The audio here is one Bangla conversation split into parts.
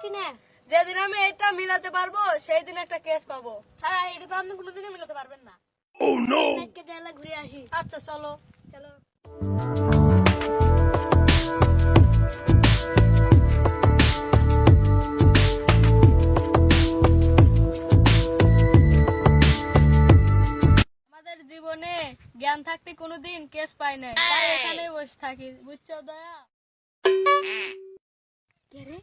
পাচ্ছি না। যেদিন আমি এটা মিলাতে পারবো সেই দিন একটা কেস পাবো। ছাড়া এটা তো আপনি কোনোদিনই মিলাতে পারবেন না। আজকে জেলা ঘুরে আসি। আচ্ছা চলো। চলো। আমাদের জীবনে জ্ঞান থাকতে কোনোদিন কেস পাই নাই, তাই এখানেই বসে থাকি, বুঝছো দয়া? কে রে?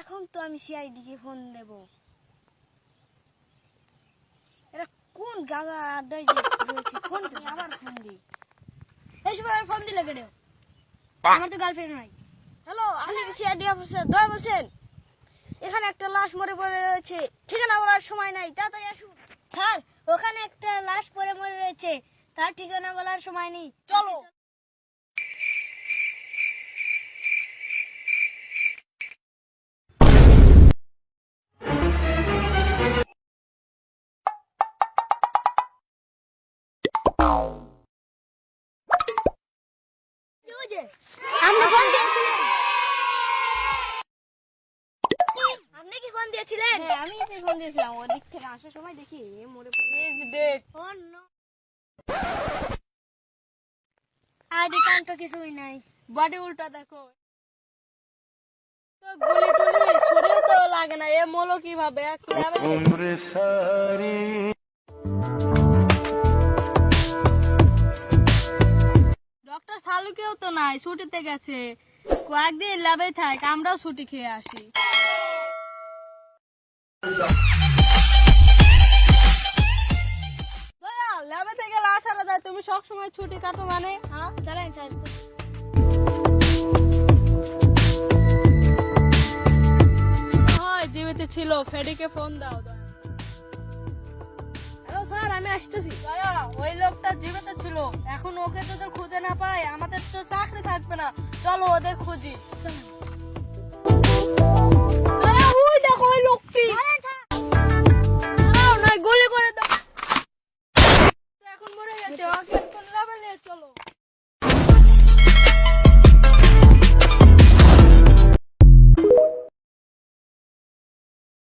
এখন তো আমি সিআইডি কে ফোন দেব। এরা কোন গাদা আড্ডায় যে রয়েছে? ফোন তুমি আবার ফোন দি। এই সময় ফোন দিলে কেন? আমার তো গার্লফ্রেন্ড নাই। হ্যালো, আপনি কি সিআইডি অফিসার দয়া বলছেন? এখানে একটা লাশ মরে পড়ে রয়েছে, ঠিকানা বলার সময় নাই, তাড়াতাড়ি আসুন। স্যার, ওখানে একটা লাশ পড়ে মরে রয়েছে, তার ঠিকানা বলার সময় নেই, চলো। আপনি ফোন দিয়েছিলেন? আপনি কি ফোন দিয়েছিলেন? হ্যাঁ, আমি ফোন দিয়েছিলাম। ওদিক থেকে আসার সময় দেখি মরে পড়ে। Is dead. Oh no, ID card তো কিছুই নাই। বডি উল্টা দেখো, তো গুলি টুলি শরীর তো লাগে না, এ মলো কিভাবে? ডক্টর সালুকেও তো নাই, ছুটিতে গেছে। কয়েকদিন ল্যাবে থাক, আমরাও ছুটি খেয়ে আসি। ল্যাবে থেকে লাশ আনা যায়, তুমি সবসময় ছুটি কাটো মানে? হ্যাঁ চলেন স্যার। হয় জীবিত ছিল, ফেডিকে ফোন দাও। হ্যালো স্যার, আমি আসতেছি। দয়া, ওই লোকটা জীবিত ছিল, এখন ওকে তোদের খুঁজে না পায় আমাদের তো চাকরি থাকবে না। চলো ওদের খুঁজি।